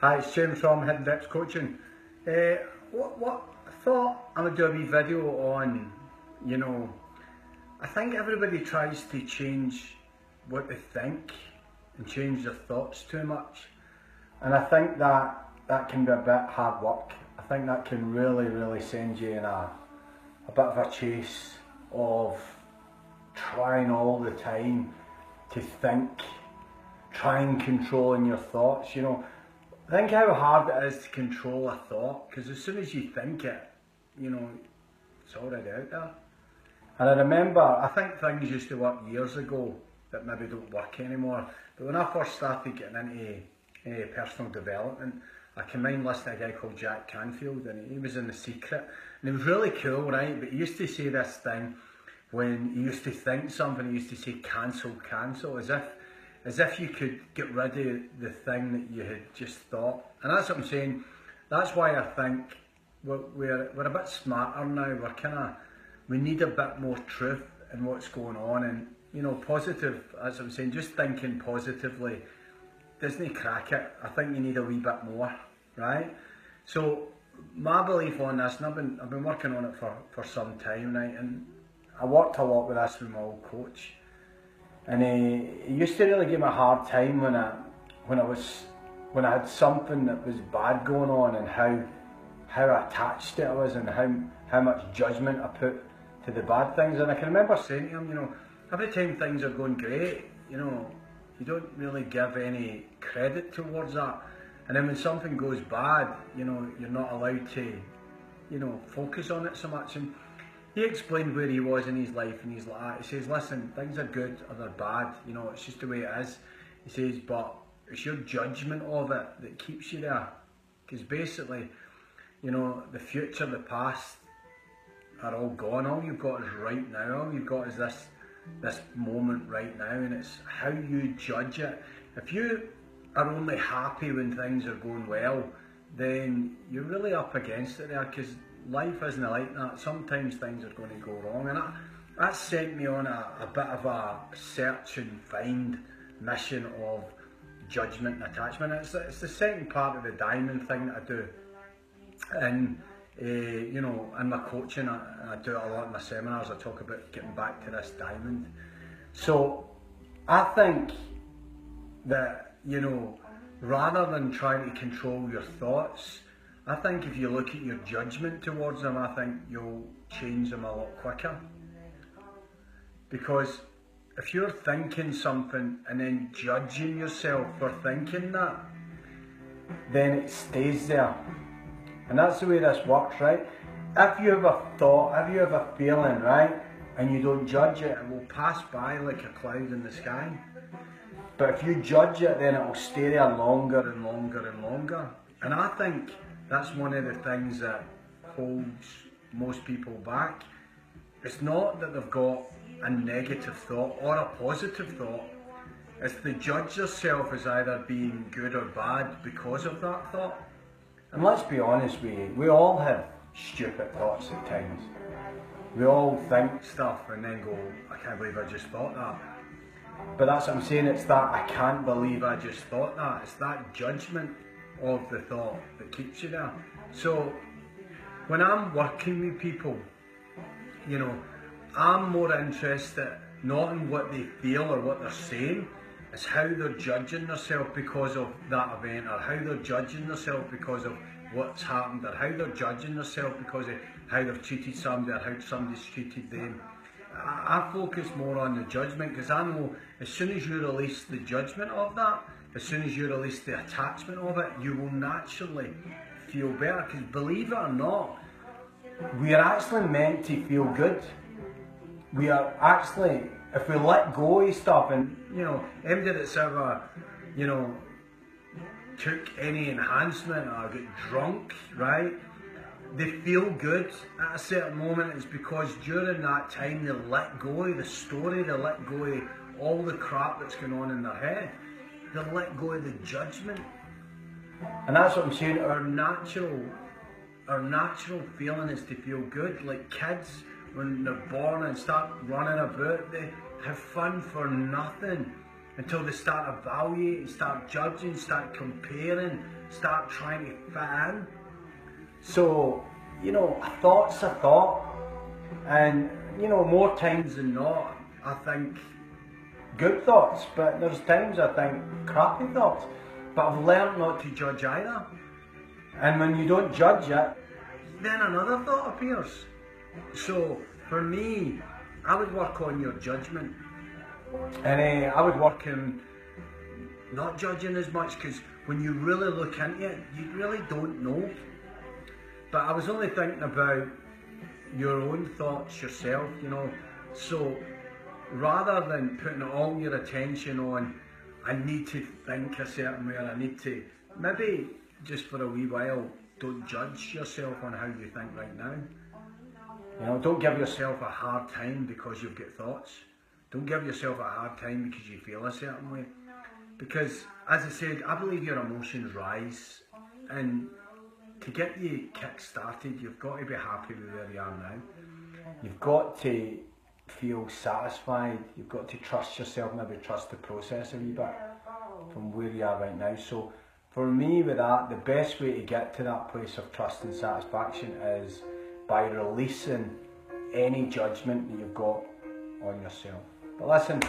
Hi, it's James from Hidden Depths Coaching. What I thought I would do a wee video on, I think everybody tries to change what they think and change their thoughts too much. And I think that can be a bit hard work. I think that can really send you in a bit of a chase of trying all the time to think, trying controlling your thoughts, Think how hard it is to control a thought, because as soon as you think it, it's already out there. And I remember, I think things used to work years ago that maybe don't work anymore. But when I first started getting into personal development, I can mind listening to a guy called Jack Canfield, and he was in The Secret. And it was really cool, right? But he used to say this thing when he used to think something, he used to say cancel, as if you could get rid of the thing that you had just thought. And that's what I'm saying. That's why I think we're a bit smarter now. We need a bit more truth in what's going on. And, positive, as I'm saying, just thinking positively doesn't crack it. I think you need a wee bit more, right? So my belief on this, and I've been working on it for some time, right? And I worked a lot with this with my old coach. And he used to really give me a hard time when I had something that was bad going on, and how attached to it I was, and how much judgment I put to the bad things. And I can remember saying to him, every time things are going great, you don't really give any credit towards that. And then when something goes bad, you're not allowed to, focus on it so much. And he explained where he was in his life, and he's like that. He says, listen, things are good or they're bad, it's just the way it is. He says, but it's your judgment of it that keeps you there. Because basically, the future, the past are all gone. All you've got is right now. All you've got is this moment right now, and it's how you judge it. If you are only happy when things are going well, then you're really up against it there, because life isn't like that. Sometimes things are going to go wrong, and that sent me on a bit of a search and find mission of judgment and attachment. It's the second part of the diamond thing that I do, and in my coaching, I do it a lot in my seminars. I talk about getting back to this diamond. So I think that rather than trying to control your thoughts, I think if you look at your judgment towards them, I think you'll change them a lot quicker. Because if you're thinking something and then judging yourself for thinking that, then it stays there. And that's the way this works, right? If you have a thought, if you have a feeling, right, and you don't judge it, it will pass by like a cloud in the sky. But if you judge it, then it will stay there longer and longer and longer. And I think that's one of the things that holds most people back. It's not that they've got a negative thought or a positive thought. It's they judge themselves as either being good or bad because of that thought. And let's be honest, we all have stupid thoughts at times. We all think stuff and then go, I can't believe I just thought that. But that's what I'm saying, it's that I can't believe I just thought that. It's that judgment of the thought that keeps you there. So when I'm working with people, I'm more interested not in what they feel or what they're saying, it's how they're judging themselves because of that event, or how they're judging themselves because of what's happened, or how they're judging themselves because of how they've treated somebody or how somebody's treated them. I focus more on the judgment, because I know as soon as you release the judgment of that, as soon as you release the attachment of it, you will naturally feel better. Because believe it or not, we are actually meant to feel good. We are actually, if we let go of stuff, and anybody that's ever, took any enhancement or got drunk, right? They feel good at a certain moment. It's because during that time they let go of the story, they let go of all the crap that's going on in their head. They let go of the judgment. And that's what I'm saying, our natural feeling is to feel good. Like kids, when they're born and start running about, they have fun for nothing. until they start evaluating, start judging, start comparing, start trying to fit in. So, you know, a thought's a thought, and, you know, more times than not, I think good thoughts, but there's times I think crappy thoughts. But I've learned not to judge either. And when you don't judge it, then another thought appears. So for me, I would work on your judgment, and I would work in not judging as much, because when you really look into it, you really don't know. But I was only thinking about your own thoughts yourself, you know. So rather than putting all your attention on, I need to think a certain way, or I need to, maybe just for a wee while, don't judge yourself on how you think right now. You know, don't give yourself a hard time because you've got thoughts. Don't give yourself a hard time because you feel a certain way. Because, as I said, I believe your emotions rise, and to get you kick-started, you've got to be happy with where you are now. You've got to feel satisfied, you've got to trust yourself, maybe trust the process a wee bit from where you are right now. So for me with that, the best way to get to that place of trust and satisfaction is by releasing any judgment that you've got on yourself. But listen,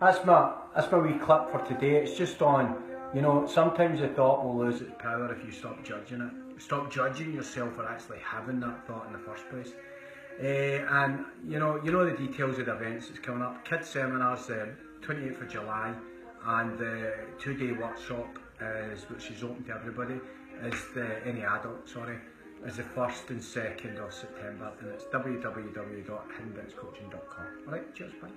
that's my wee clip for today. It's just on, you know, sometimes a thought will lose its power if you stop judging it. Stop judging yourself for actually having that thought in the first place. And you know the details of the events that's coming up. Kids seminars, 28th of July, and the 2-day workshop which is open to everybody, any adult, is the 1st and 2nd of September, and it's www.hiddenbitscoaching.com. Alright, cheers, bye.